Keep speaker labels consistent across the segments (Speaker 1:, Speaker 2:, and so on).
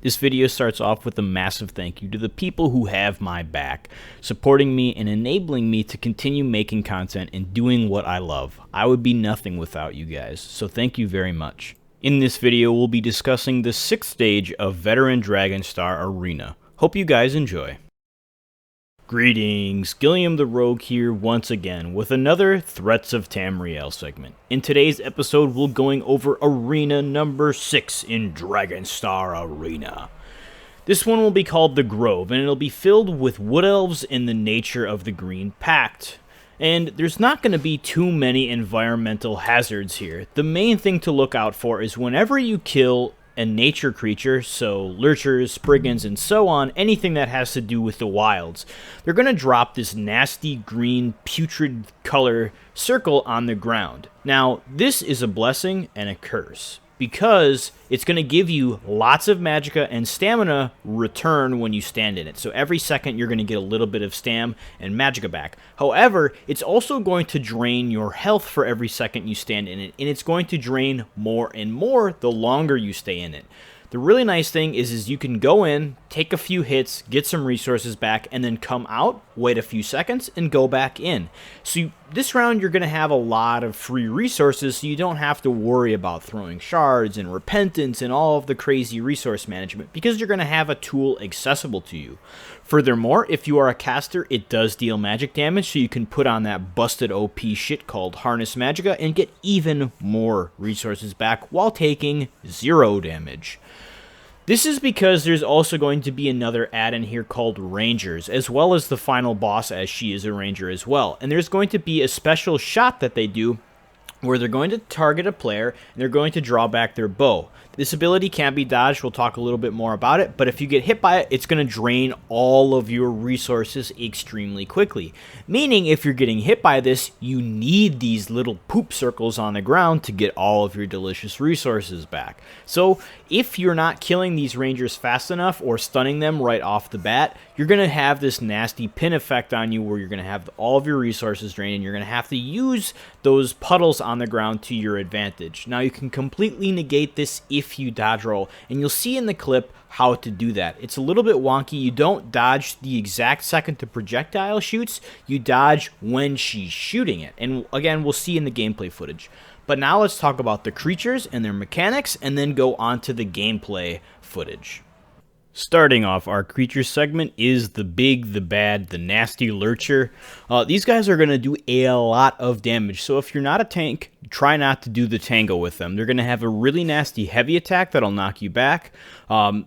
Speaker 1: This video starts off with a massive thank you to the people who have my back, supporting me and enabling me to continue making content and doing what I love. I would be nothing without you guys, so thank you very much. In this video, we'll be discussing the 6th stage of Veteran Dragonstar Arena. Hope you guys enjoy. Greetings, Gilliam the Rogue here once again with another Threats of Tamriel segment. In today's episode, we're going over Arena number 6 in Dragonstar Arena. This one will be called the Grove, and it'll be filled with wood elves in the nature of the Green Pact. And there's not going to be too many environmental hazards here. The main thing to look out for is whenever you kill a nature creature, so lurchers, spriggans, and so on, anything that has to do with the wilds, they're going to drop this nasty green putrid color circle on the ground. Now, this is a blessing and a curse, because it's going to give you lots of magicka and stamina return when you stand in it. So every second you're going to get a little bit of stam and magicka back. However, it's also going to drain your health for every second you stand in it, and it's going to drain more and more the longer you stay in it. The really nice thing is you can go in, take a few hits, get some resources back, and then come out, wait a few seconds, and go back in. So this round you're going to have a lot of free resources, so you don't have to worry about throwing shards and repentance and all of the crazy resource management, because you're going to have a tool accessible to you. Furthermore, if you are a caster, it does deal magic damage, so you can put on that busted OP shit called Harness Magicka and get even more resources back while taking 0 damage. This is because there's also going to be another add-in here called Rangers, as well as the final boss, as she is a ranger as well. And there's going to be a special shot that they do where they're going to target a player and they're going to draw back their bow. This ability can't be dodged, we'll talk a little bit more about it, but if you get hit by it, it's going to drain all of your resources extremely quickly. Meaning, if you're getting hit by this, you need these little poop circles on the ground to get all of your delicious resources back. So, if you're not killing these rangers fast enough or stunning them right off the bat, you're going to have this nasty pin effect on you where you're going to have all of your resources drained and you're going to have to use those puddles on the ground to your advantage. Now, you can completely negate this if you dodge roll, and you'll see in the clip how to do that. It's a little bit wonky. You don't dodge the exact second the projectile shoots, you dodge when she's shooting it. And again, we'll see in the gameplay footage. But now let's talk about the creatures and their mechanics, and then go on to the gameplay footage. Starting off, our creature segment is the big, the bad, the nasty lurcher. These guys are going to do a lot of damage, so if you're not a tank, try not to do the tango with them. They're going to have a really nasty heavy attack that'll knock you back.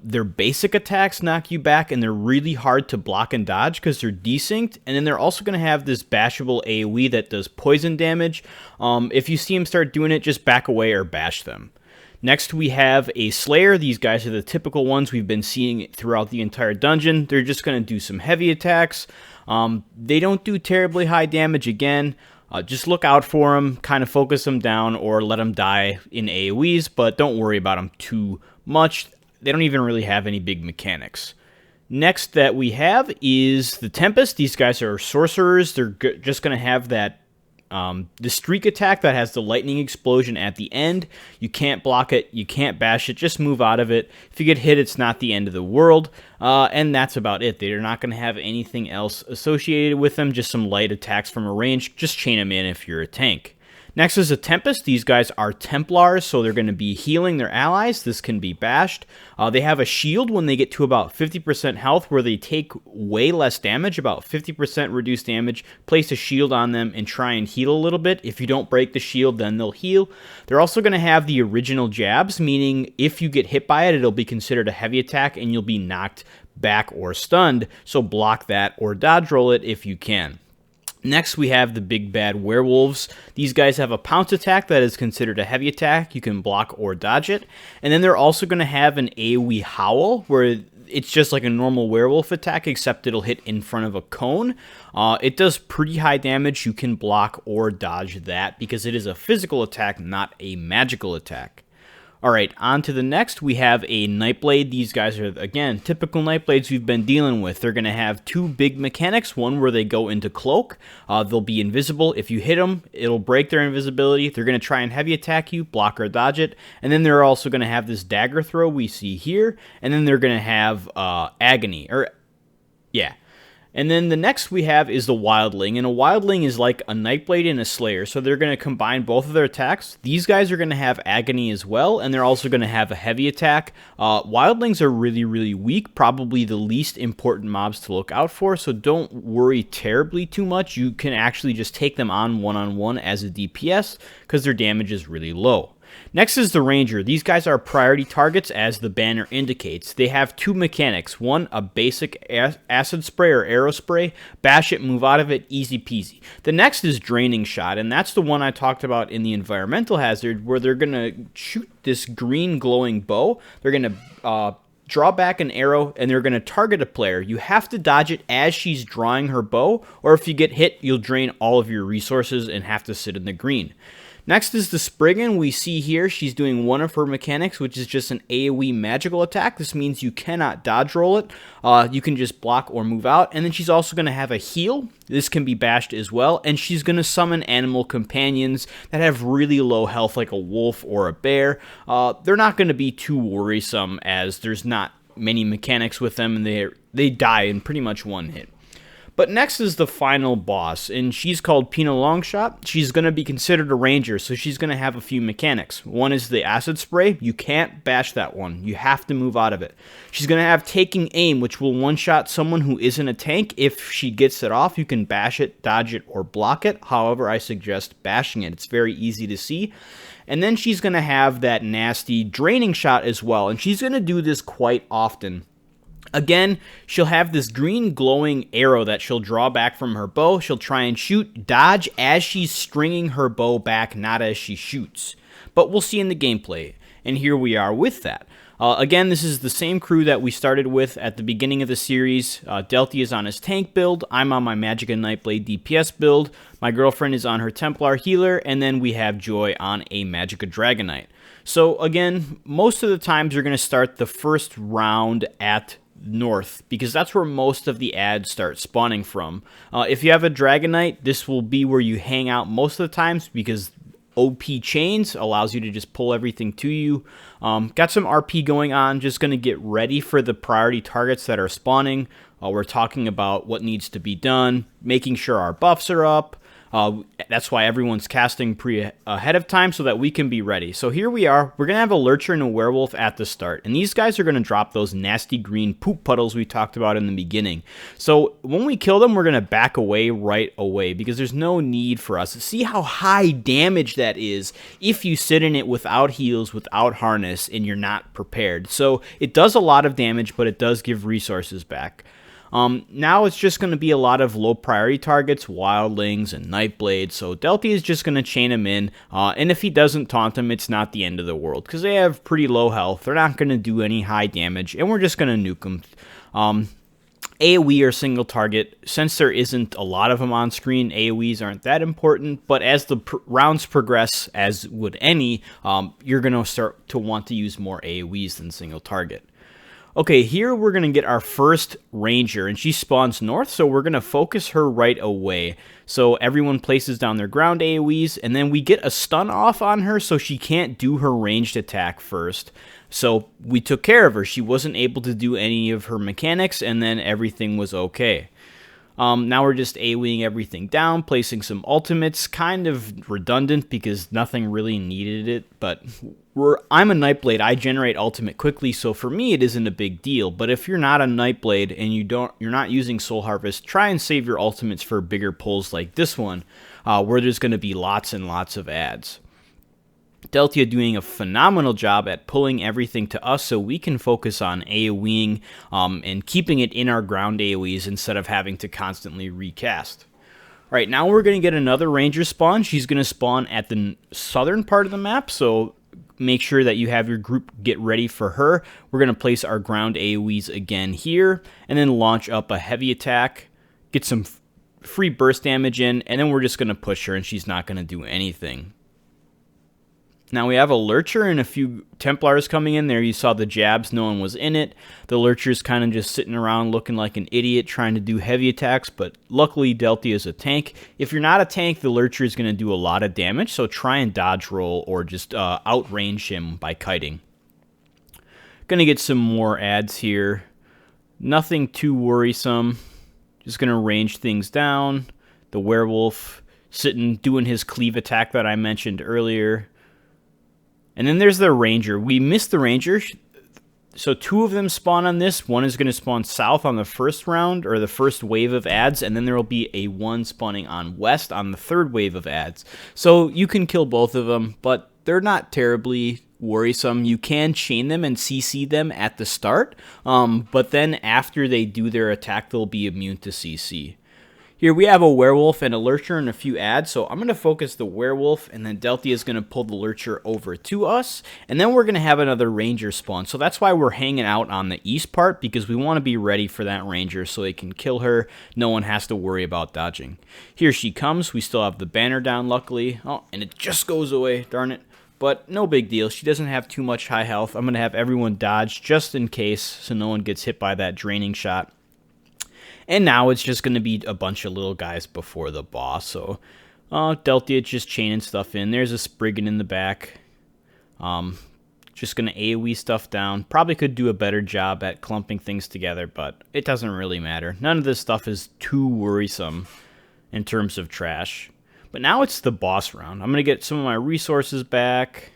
Speaker 1: Their basic attacks knock you back, and they're really hard to block and dodge because they're desynced. And then they're also going to have this bashable AoE that does poison damage. If you see them start doing it, just back away or bash them. Next, we have a Slayer. These guys are the typical ones we've been seeing throughout the entire dungeon. They're just going to do some heavy attacks. They don't do terribly high damage again. Just look out for them, kind of focus them down, or let them die in AoEs, but don't worry about them too much. They don't even really have any big mechanics. Next that we have is the Tempest. These guys are sorcerers. They're just going to have that the streak attack that has the lightning explosion at the end. You can't block it, you can't bash it, just move out of it. If you get hit, it's not the end of the world, and that's about it. They're not going to have anything else associated with them, just some light attacks from a range. Just chain them in if you're a tank. Next is a Tempest. These guys are Templars, so they're going to be healing their allies. This can be bashed. They have a shield when they get to about 50% health, where they take way less damage, about 50% reduced damage. Place a shield on them and try and heal a little bit. If you don't break the shield, then they'll heal. They're also going to have the original jabs, meaning if you get hit by it, it'll be considered a heavy attack and you'll be knocked back or stunned. So block that or dodge roll it if you can. Next, we have the big bad werewolves. These guys have a pounce attack that is considered a heavy attack. You can block or dodge it. And then they're also going to have an AoE howl, where it's just like a normal werewolf attack, except it'll hit in front of a cone. It does pretty high damage. You can block or dodge that because it is a physical attack, not a magical attack. Alright, on to the next, we have a Nightblade. These guys are, again, typical Nightblades we've been dealing with. They're going to have two big mechanics, one where they go into Cloak. They'll be invisible. If you hit them, it'll break their invisibility. They're going to try and heavy attack you, block or dodge it. And then they're also going to have this dagger throw we see here. And then they're going to have Agony, And then the next we have is the Wildling, and a Wildling is like a Nightblade and a Slayer, so they're going to combine both of their attacks. These guys are going to have Agony as well, and they're also going to have a heavy attack. Wildlings are really, really weak, probably the least important mobs to look out for, so don't worry terribly too much. You can actually just take them on one-on-one as a DPS, because their damage is really low. Next is the Ranger. These guys are priority targets, as the banner indicates. They have two mechanics. One, a basic acid spray or arrow spray. Bash it, move out of it, easy peasy. The next is Draining Shot, and that's the one I talked about in the environmental hazard, where they're going to shoot this green glowing bow. They're going to draw back an arrow, and they're going to target a player. You have to dodge it as she's drawing her bow, or if you get hit, you'll drain all of your resources and have to sit in the green. Next is the Spriggan. We see here she's doing one of her mechanics, which is just an AoE magical attack. This means you cannot dodge roll it. You can just block or move out. And then she's also going to have a heal. This can be bashed as well. And she's going to summon animal companions that have really low health, like a wolf or a bear. They're not going to be too worrisome, as there's not many mechanics with them, and they die in pretty much one hit. But next is the final boss, and she's called Pina Longshot. She's going to be considered a ranger, so she's going to have a few mechanics. One is the acid spray. You can't bash that one. You have to move out of it. She's going to have taking aim, which will one-shot someone who isn't a tank. If she gets it off, you can bash it, dodge it, or block it. However, I suggest bashing it. It's very easy to see. And then she's going to have that nasty draining shot as well, and she's going to do this quite often. Again, she'll have this green glowing arrow that she'll draw back from her bow. She'll try and shoot, dodge as she's stringing her bow back, not as she shoots. But we'll see in the gameplay, and here we are with that. Again, this is the same crew that we started with at the beginning of the series. Delty is on his tank build. I'm on my Magicka Nightblade DPS build. My girlfriend is on her Templar healer, and then we have Joy on a Magicka Dragonite. So again, most of the times you're going to start the first round at north, because that's where most of the ads start spawning from. If you have a Dragonite, this will be where you hang out most of the times, because OP chains allows you to just pull everything to you. Got some RP going on, just going to get ready for the priority targets that are spawning. We're talking about what needs to be done, making sure our buffs are up. That's why everyone's casting ahead of time, so that we can be ready. So here we are. We're going to have a Lurcher and a Werewolf at the start. And these guys are going to drop those nasty green poop puddles we talked about in the beginning. So when we kill them, we're going to back away right away, because there's no need for us. See how high damage that is if you sit in it without heals, without harness, and you're not prepared. So it does a lot of damage, but it does give resources back. Now it's just going to be a lot of low priority targets, Wildlings and Nightblades, so Delty is just going to chain him in, and if he doesn't taunt him, it's not the end of the world, because they have pretty low health. They're not going to do any high damage, and we're just going to nuke them. AoE or single target, since there isn't a lot of them on screen, AoEs aren't that important, but as the rounds progress, as would any, you're going to start to want to use more AoEs than single target. Okay, here we're going to get our first Ranger, and she spawns north, so we're going to focus her right away. So everyone places down their ground AoEs, and then we get a stun off on her, so she can't do her ranged attack first. So we took care of her. She wasn't able to do any of her mechanics, and then everything was okay. Now we're just AoEing everything down, placing some ultimates, kind of redundant because nothing really needed it, but I'm a Nightblade, I generate ultimate quickly, so for me it isn't a big deal. But if you're not a Nightblade and you're not using Soul Harvest, try and save your ultimates for bigger pulls like this one, where there's going to be lots and lots of ads. Deltia doing a phenomenal job at pulling everything to us so we can focus on AoEing and keeping it in our ground AoEs instead of having to constantly recast. Alright, now we're going to get another Ranger spawn. She's going to spawn at the southern part of the map, so make sure that you have your group get ready for her. We're going to place our ground AoEs again here, and then launch up a heavy attack, get some free burst damage in, and then we're just going to push her and she's not going to do anything. Now we have a Lurcher and a few Templars coming in there. You saw the jabs, no one was in it. The Lurcher's kind of just sitting around looking like an idiot trying to do heavy attacks, but luckily Deltia is a tank. If you're not a tank, the Lurcher is going to do a lot of damage, so try and dodge roll or just outrange him by kiting. Going to get some more adds here. Nothing too worrisome. Just going to range things down. The Werewolf sitting, doing his cleave attack that I mentioned earlier. And then there's the Ranger. We missed the Ranger, so 2 of them spawn on this. One is going to spawn south on the first round, or the first wave of adds, and then there will be a 1 spawning on west on the 3rd wave of adds. So you can kill both of them, but they're not terribly worrisome. You can chain them and CC them at the start, but then after they do their attack, they'll be immune to CC. Here we have a Werewolf and a Lurcher and a few adds, so I'm going to focus the Werewolf, and then Deltia is going to pull the Lurcher over to us, and then we're going to have another Ranger spawn. So that's why we're hanging out on the east part, because we want to be ready for that Ranger so they can kill her. No one has to worry about dodging. Here she comes. We still have the banner down, luckily. Oh, and it just goes away, darn it. But no big deal. She doesn't have too much high health. I'm going to have everyone dodge just in case, so no one gets hit by that draining shot. And now it's just going to be a bunch of little guys before the boss. So Deltia just chaining stuff in. There's a Spriggan in the back. Just going to AoE stuff down. Probably could do a better job at clumping things together, but it doesn't really matter. None of this stuff is too worrisome in terms of trash. But now it's the boss round. I'm going to get some of my resources back.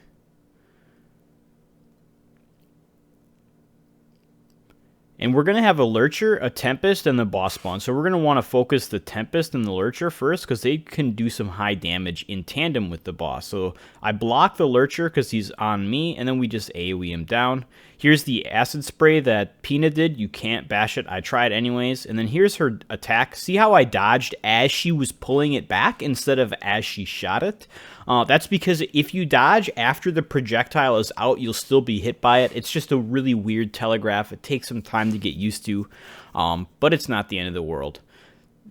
Speaker 1: And we're going to have a Lurcher, a Tempest, and the boss spawn. So we're going to want to focus the Tempest and the Lurcher first, because they can do some high damage in tandem with the boss. So I block the Lurcher because he's on me, and then we just AoE him down. Here's the acid spray that Pina did. You can't bash it. I tried anyways. And then here's her attack. See how I dodged as she was pulling it back instead of as she shot it? That's because if you dodge after the projectile is out, you'll still be hit by it. It's just a really weird telegraph. It takes some time to get used to, but it's not the end of the world.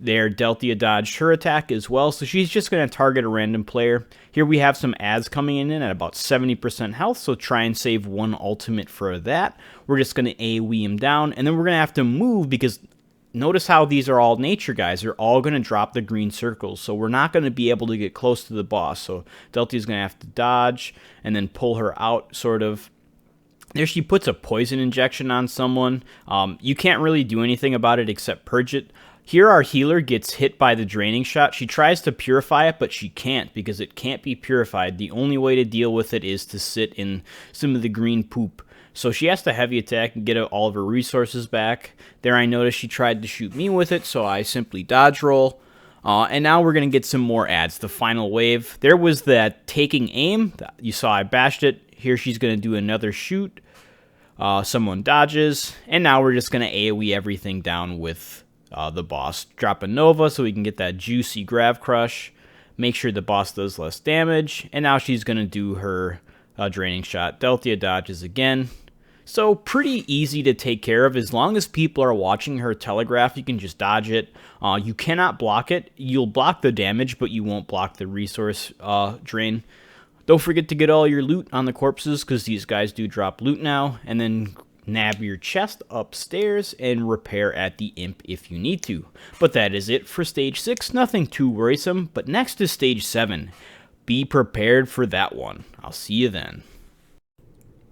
Speaker 1: There, Deltia dodged her attack as well, so she's just going to target a random player. Here we have some adds coming in at about 70% health, so try and save 1 ultimate for that. We're just going to AoE him down, and then we're going to have to move because notice how these are all nature guys. They're all going to drop the green circles, so we're not going to be able to get close to the boss. So Deltia's going to have to dodge and then pull her out, sort of. There she puts a poison injection on someone. You can't really do anything about it except purge it. Here our healer gets hit by the draining shot. She tries to purify it, but she can't because it can't be purified. The only way to deal with it is to sit in some of the green poop. So she has to heavy attack and get all of her resources back. There I noticed she tried to shoot me with it, so I simply dodge roll. And now we're going to get some more adds. The final wave. There was that taking aim. You saw I bashed it. Here she's going to do another shoot. Someone dodges. And now we're just going to AoE everything down with the boss. Drop a Nova so we can get that juicy Grav Crush. Make sure the boss does less damage. And now she's going to do her draining shot. Deltia dodges again. So pretty easy to take care of. As long as people are watching her telegraph, you can just dodge it. You cannot block it. You'll block the damage, but you won't block the resource drain. Don't forget to get all your loot on the corpses, because these guys do drop loot now. And then nab your chest upstairs and repair at the imp if you need to. But that is it for stage 6. Nothing too worrisome. But next is stage 7. Be prepared for that one. I'll see you then.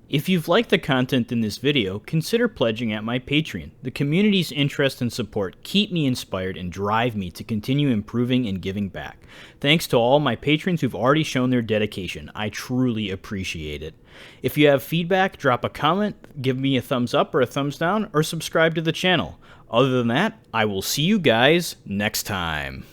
Speaker 1: If you've liked the content in this video, consider pledging at my Patreon. The community's interest and support keep me inspired and drive me to continue improving and giving back. Thanks to all my patrons who've already shown their dedication. I truly appreciate it. If you have feedback, drop a comment, give me a thumbs up or a thumbs down, or subscribe to the channel. Other than that, I will see you guys next time.